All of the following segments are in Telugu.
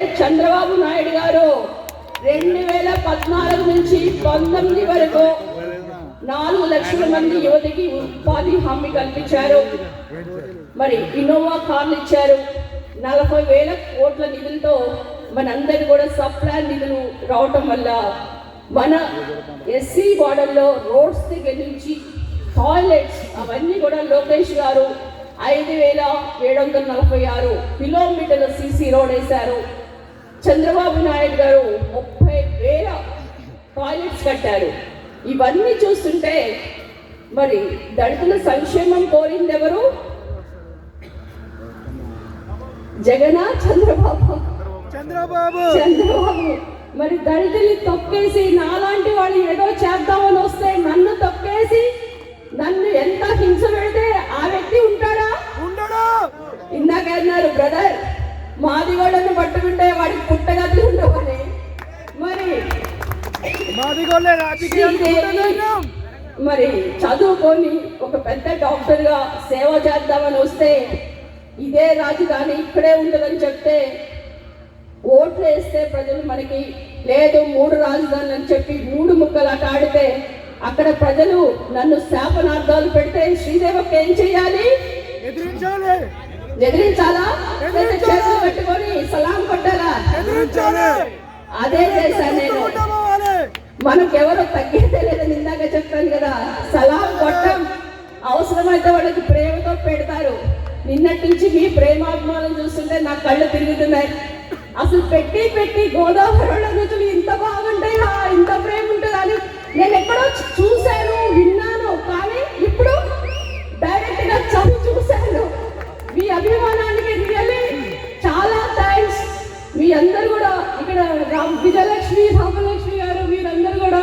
చంద్రబాబు నాయుడు గారు 2014 నుంచి 19 వరకు 4 లక్షల మంది యువతకి ఉపాధి హామీ కల్పించారు. మరి ఇన్నోవా కార్లు ఇచ్చారు. 40,000 కోట్ల నిధులతో మనందరి కూడా సప్లాన్ నిధులు రావటం వల్ల మన ఎస్సీ బార్డర్లో రోడ్స్ దగ్గర నుంచి టాయిలెట్స్ అవన్నీ కూడా లోకేష్ గారు 5,746 కిలోమీటర్ల సీసీ రోడ్ వేశారు. చంద్రబాబు నాయుడు గారు 30,000 టాయిలెట్స్ కట్టారు. ఇవన్నీ చూస్తుంటే మరి దళితుల సంక్షేమం కోరింది ఎవరు? జగనా చంద్రబాబు? చంద్రబాబు. మరి దళితుల్ని తొక్కేసి నాలాంటి వాళ్ళు ఏదో చేద్దామని వస్తే నన్ను తొక్కేసి నన్ను ఎంత హింస పెడితే ఆ వ్యక్తి ఉంటాడా? ఉండడు. ఇందాక అన్నారు బ్రదర్ మాదిగోళ్ళను పట్టుకుంటే వాడికి పుట్టగతులు ఉండవని. మరి మరి చదువుకొని ఒక పెద్ద డాక్టర్గా సేవ చేద్దామని వస్తే ఇదే రాజధాని ఇక్కడే ఉంటుందని చెప్తే ఓట్లు వేస్తే ప్రజలు మనకి లేదు 3 రాజధానులు అని చెప్పి 3 ముక్కలు అట ఆడితే అక్కడ ప్రజలు నన్ను శాపనార్థాలు పెడితే శ్రీదేవక్క ఏం చెయ్యాలి? ఎదిరించాలా? చేతులు పెట్టుకొని సలాం కొట్టాలా? అదే చేశాను నేను. మనకెవరో తగ్గేదే లేదని ఇందాక చెప్పాను కదా. సలాం కొట్టం, అవసరమైతే వాళ్ళకి ప్రేమతో పెడతారు. నిన్నటి నుంచి మీ ప్రేమాభిమానం చూస్తుంటే నా కళ్ళు తిరుగుతున్నాయి. అసలు పెట్టి గోదావరి రుచులు ఇంత బాగుంటాయా, ఇంత ప్రేమ ఉంటుందా అని నేను ఎక్కడో చూశాను, విన్నాను. కానీ ఇప్పుడు డైరెక్ట్ గా చదివి చూశాను. మీ అభిమానానికి రియల్లీ చాలా థ్యాంక్స్. మీ అందరు కూడా ఇక్కడ విజయలక్ష్మి, రామలక్ష్మి గారు మీరందరూ కూడా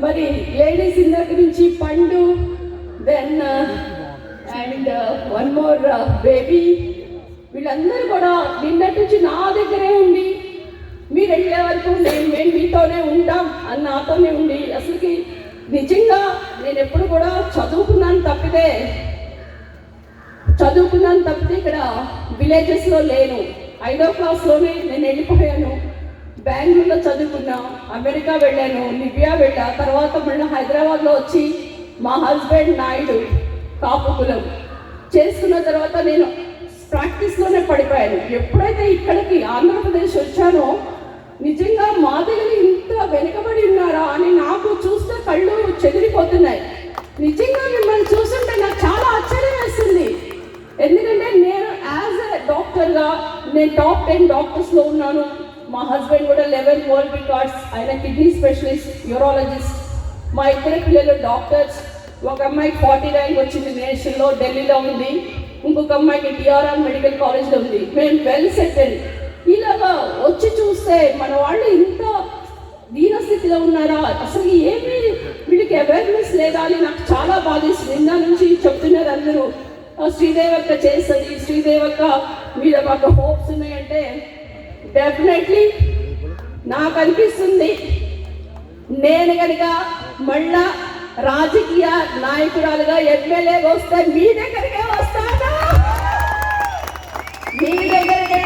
మరి లేడీస్ ఇందరి నుంచి పండు, then and one more baby, వీళ్ళందరూ కూడా నిన్నటి నుంచి నా దగ్గరే ఉండి మీరు వెళ్ళే వరకు మేము మీతోనే ఉంటాం అని నాతోనే ఉండి అసలుకి నిజంగా నేను ఎప్పుడు కూడా చదువుకున్నాను తప్పితే ఇక్కడ విలేజెస్లో లేను. 5వ క్లాస్లోనే నేను వెళ్ళిపోయాను. బెంగళూరులో చదువుకున్నా, అమెరికా వెళ్ళాను, లిబియా వెళ్ళా. తర్వాత మళ్ళీ హైదరాబాద్లో వచ్చి మా హస్బెండ్ నాయుడు కాపు కులం చేసుకున్న తర్వాత నేను ప్రాక్టీస్లోనే పడిపోయాను. ఎప్పుడైతే ఇక్కడికి ఆంధ్రప్రదేశ్ వచ్చానో నిజంగా మా దగ్గర ఇంత వెనుకబడి ఉన్నారా అని నాకు చూస్తే కళ్ళు చెదిరిపోతున్నాయి. నిజంగా మిమ్మల్ని చూస్తుంటే నాకు చాలా ఆశ్చర్యం వేస్తుంది. ఎందుకంటే నేను యాజ్ ఎ డాక్టర్గా నేను టాప్ 10 డాక్టర్స్లో ఉన్నాను. మా హస్బెండ్ కూడా 11 వరల్డ్ రికార్డ్స్, ఆయన కిడ్నీ స్పెషలిస్ట్, యూరాలజిస్ట్. మా ఇద్దరు పిల్లలు డాక్టర్స్. ఒక అమ్మాయికి 40 ర్యాంక్ వచ్చింది నేషనల్లో, ఢిల్లీలో ఉంది. ఇంకొక అమ్మాయికి TRR మెడికల్ కాలేజ్లో ఉంది. మేము వెల్ సెటిల్. ఇలాగా వచ్చి చూస్తే మన వాళ్ళు ఇంత దీనస్థితిలో ఉన్నారా, అసలు ఏమి వీళ్ళకి అవేర్నెస్ లేదా అని నాకు చాలా బాధేస్తుంది. నిన్న నుంచి చెప్తున్నారు అందరూ శ్రీదేవక్క చేస్తుంది, శ్రీదేవక్క మీద మాకు హోప్స్ ఉన్నాయంటే డెఫినెట్లీ నాకు అనిపిస్తుంది నేను కనుక మళ్ళా రాజకీయ నాయకురాలుగా ఎమ్మెల్యేగా వస్తే మీ దగ్గరికే వస్తాను, మీ దగ్గరికే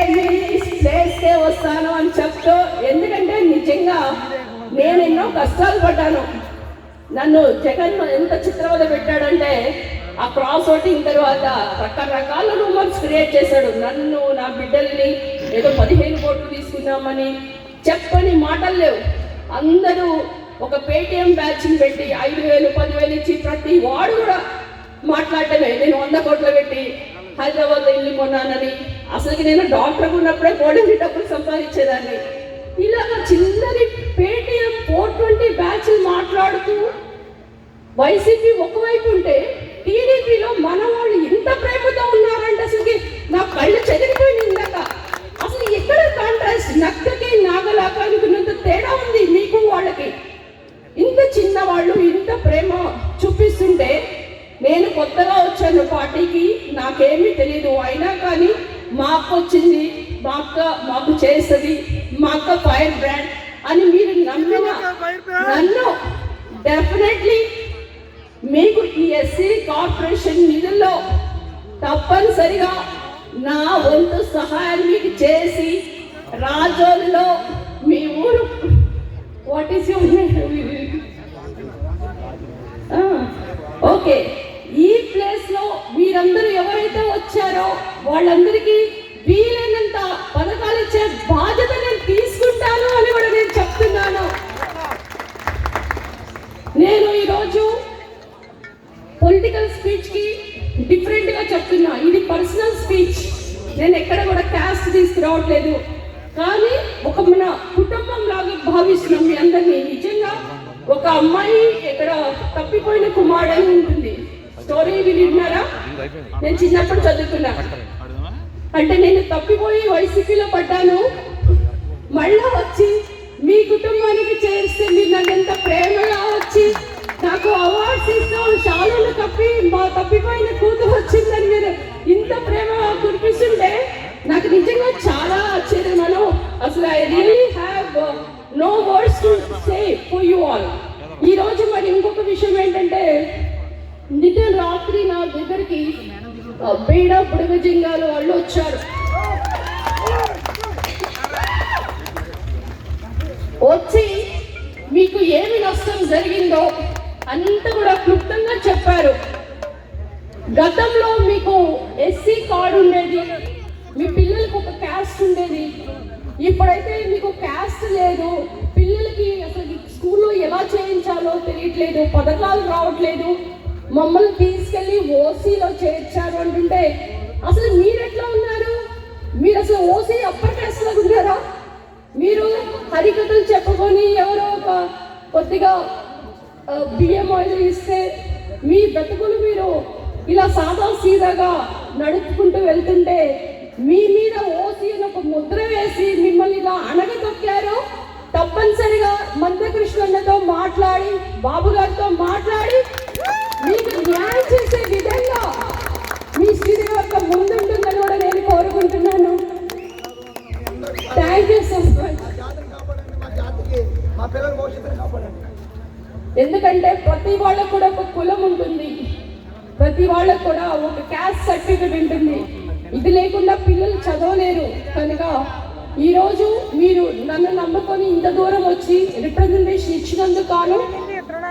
చేస్తే వస్తాను అని చెప్తూ. ఎందుకంటే నిజంగా నేను ఎన్నో కష్టాలు పడ్డాను. నన్ను జగన్ ఎంత చిత్రవద పెట్టాడంటే ఆ క్రాస్ ఓటింగ్ తర్వాత రకరకాల రూమర్స్ క్రియేట్ చేశాడు. నన్ను, నా బిడ్డల్ని ఏదో 15 కోట్లు తీసుకున్నామని చెప్పని మాటలు లేవు. అందరూ ఒక పేటిఎం బ్యాచ్ని పెట్టి 5,000, 10,000 ఇచ్చి ప్రతి వాడు కూడా మాట్లాడటమే. నేను 100 కోట్లు పెట్టి హైదరాబాద్లో ఇల్లు కొన్నానని. అసలుకి నేను డాక్టర్ ఉన్నప్పుడే కోటి డబ్బులు సంపాదించేదాన్ని. ఇలాగ చిన్నది పేటిఎం 420 బ్యాచ్లు మాట్లాడుతూ వైసీపీ ఒకవైపు ఉంటే టీడీపీలో మన వాళ్ళు ఇంత ప్రేమతో ఉన్నారంటే అసలుకి నా కళ్ళు చెదిరిపోయింది. ఇందాక అసలు ఎక్కడ కాంట్రాస్ట్, నక్కకి నాగలాకానికి ఉన్నంత తేడా ఉంది మీకు వాళ్ళకి. ఇంత చిన్న వాళ్ళు ఇంత ప్రేమ చూపిస్తుంటే నేను కొత్తగా వచ్చాను పార్టీకి, నాకేమీ తెలియదు. అయినా కానీ మా అక్క వచ్చింది, మా అక్క మాకు చేస్తుంది, మా అక్క ఫైర్ బ్రాండ్ అని మీరు నమ్మిన నన్ను డెఫినెట్లీ మీకు ఈ ఎస్సీ కార్పొరేషన్ నిధుల్లో తప్పనిసరిగా నా వంతు సహాయం మీకు చేసి రాజోల్లో మీ ఊరు వాట్ ఈస్ యువర్ ఓకే. ఈ ప్లేస్ లో మీరందరూ ఎవరైతే వచ్చారో వాళ్ళందరికీ వీలైనంత పథకాలు ఇచ్చే బాధ్యత నేను తీసుకుంటాను అని కూడా నేను చెప్తున్నాను. నేను ఈరోజు పొలిటికల్ స్పీచ్ కి డిఫరెంట్ గా చెప్తున్నా. ఇది పర్సనల్ స్పీచ్. నేను ఎక్కడ కూడా క్యాస్ట్ తీసుకురావట్లేదు, కానీ ఒక మన కుటుంబం లాగా భావిస్తున్నాం మీ అందరినీ. నిజంగా ఒక అమ్మాయి ఇక్కడ తప్పిపోయిన కుమారుడు ఉంటుంది. స్టోరీ విన్నారా? నేను చిన్నప్పుడు చదువుకున్నా. అంటే నేను తప్పిపోయి వైసీపీలో పడ్డాను, మళ్ళా వచ్చి మీ కుటుంబానికి చేస్తే మీరు నన్ను ఎంత ప్రేమగా వచ్చి నాకు అవార్డ్స్ ఇస్తూ షాలులు కప్పి మా తప్పిపోయిన కూతురు వచ్చిందని మీరు ఇంత ప్రేమగా కురిపిస్తుంటే నాకు నిజంగా చాలా ఆశ్చర్యమను. అసలు I really have no words to say for you all. ఈరోజు మరి ఇంకొక విషయం ఏంటంటే, నిన్న రాత్రి నా దగ్గరికి బేడ బుడగజింగాలు వాళ్ళు వచ్చారు. వచ్చి మీకు ఏమి నష్టం జరిగిందో అంత కూడా క్లుప్తంగా చెప్పారు. గతంలో మీకు ఎస్సీ కార్డు ఉండేది, మీ పిల్లలకు ఒక క్యాస్ట్ ఉండేది. ఇప్పుడైతే మీకు క్యాస్ట్ లేదు, పిల్లలకి అసలు స్కూల్లో ఎలా చేయించాలో తెలియట్లేదు, పథకాలు రావట్లేదు, మమ్మల్ని తీసుకెళ్ళి ఓసీలో చేర్చారు అంటుంటే అసలు మీరు ఎట్లా ఉన్నారు? మీరు అసలు ఓసీ అప్పర్ క్యాస్ట్ లాగా ఉన్నారా? మీరు హరికథలు చెప్పుకొని ఎవరో ఒక కొద్దిగా బియ్యం ఆయిల్ ఇస్తే మీ బ్రతుకులు మీరు ఇలా సాదా సీదాగా నడుపుకుంటూ వెళ్తుంటే మీ మీద ఓసీ అని ఒక ముద్ర వేసి మిమ్మల్ని ఇలా అణగదొక్కారు. తప్పనిసరిగా మందకృష్ణతో మాట్లాడి, బాబు గారితో మాట్లాడి మీకు న్యాయం చేసే విధంగా మీ శ్రీదేవి ముందుంటుందని కూడా నేను కోరుకుంటున్నాను. Thank you so much. ఎందుకంటే ప్రతి వాళ్ళకు కూడా ఒక కులం ఉంటుంది, ప్రతి వాళ్ళకు కూడా ఒక క్యాస్ట్ సర్టిఫికెట్ ఉంటుంది. ఇది లేకుండా పిల్లలు చదవలేరు. కనుక ఈరోజు మీరు నన్ను నమ్ముకొని ఇంత దూరం వచ్చి రిప్రజెంటేషన్ ఇచ్చినందుకు కాను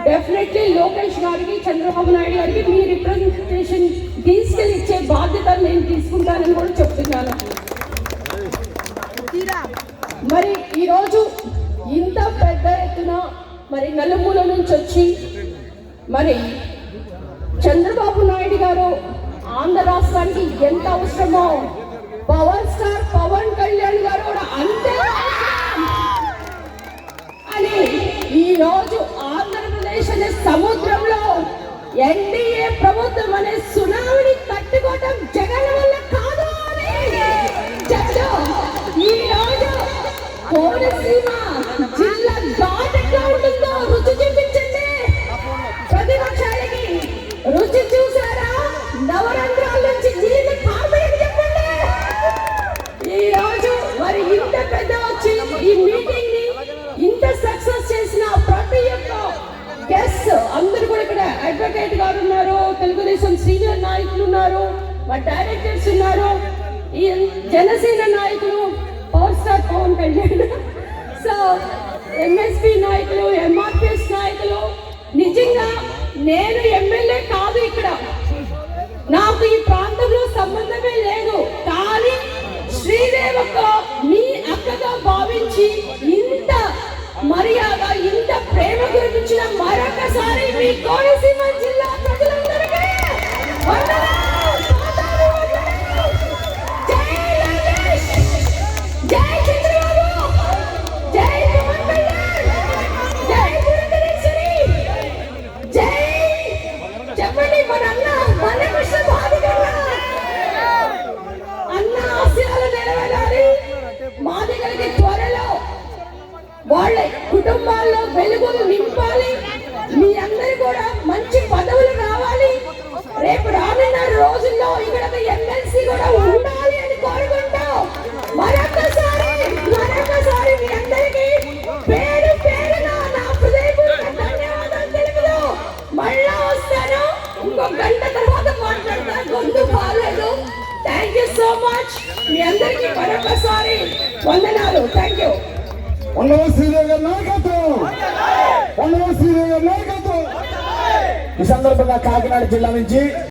డెఫినెట్లీ లోకేష్ గారికి, చంద్రబాబు నాయుడు గారికి మీ రిప్రజెంటేషన్ తీసుకెళ్ళి ఇచ్చే బాధ్యత నేను తీసుకుంటానని కూడా చెప్తున్నాను. మరి ఈరోజు ఇంత పెద్ద ఎత్తున మరి నలుమూల నుంచి వచ్చి మరి చంద్రబాబు నాయుడు గారు ఆంధ్ర రాష్ట్రానికి ఎంత అవసరమో పవర్ స్టార్ పవన్ కళ్యాణ్ గారు కూడా అంతే అని ఈరోజు ఆంధ్రప్రదేశ్ అనే సముద్రంలో ఎన్డీఏ ప్రభుత్వం అనే సునామీని తట్టుకోవడం జగన్ వల్ల కాదు అని చెప్తూ ఈరోజు కోనసీమ జిల్లా ఘాటుగా ఉంటుందో రుచి చూపించండి. ప్రతిపక్షాలకి రుచి చూసారా? నవరంధ్రాల నుంచి నీళ్ళు కాపాడని చెప్పండి. ఈ రోజు మరి ఇంత పెద్ద వచ్చి ఈ మీటింగ్ ని ఇంత సక్సెస్ చేసిన ప్రతి ఒక్క గెస్ట్ అందరూ కూడా ఇక్కడ అడ్వకేట్ గారు ఉన్నారు, తెలుగుదేశం సీనియర్ నాయకులు ఉన్నారు, మా డైరెక్టర్స్ ఉన్నారు, ఈ జనసేన నాయకులు, power star Pawan Kalyan, so MSP నాయకులు, ఎంఆర్పిఎస్ నాయకులు. నిజంగా నేను ఎమ్మెల్యే కాదు, ఇక్కడ నాకు ఈ ప్రాంతంలో సంబంధమే లేదు, కానీ శ్రీదేవక్క మీ అక్కగా భావించి ఇంత మర్యాద, ఇంత ప్రేమ కురిపించిన మరొకసారి మీ కోనసీమ జిల్లా ప్రజలందరికీ జై చంద్రబాబు, జై పవన్ కళ్యాణ్, జై పురంధరేశ్వరి, జై చెప్పండి మన అన్న మందకృష్ణ అన్న ఆశయాలు నెరవేరాలి. మాదిగలకి త్వరలో వాళ్ళ కుటుంబాల్లో వెలుగులు నింపాలి. మీ అందరి కూడా మంచి పదవులు రావాలి. రేపు రానున్న రోజుల్లో ఇక్కడ ఎమ్మెల్సీ కూడా ఉండాలి అని కోరుకుంటూ మరొకసారి మీ అందరికీ పేరు పేరున నా హృదయపూర్వక ధన్యవాదాలు తెలుపుతూ మళ్ళా వస్తాను. ఇంకో గంట తర్వాత మాట్లాడతా, గొంతు బాగాలేదు. Thank you so much. మీ అందరికీ మరొకసారి వందనాలు. యూ. ఉన్నవ శ్రీదేవి గారి నాయకత్వం, ఉన్నవ శ్రీదేవి గారి నాయకత్వం. ఈ సందర్భంగా కాకినాడ జిల్లా నుంచి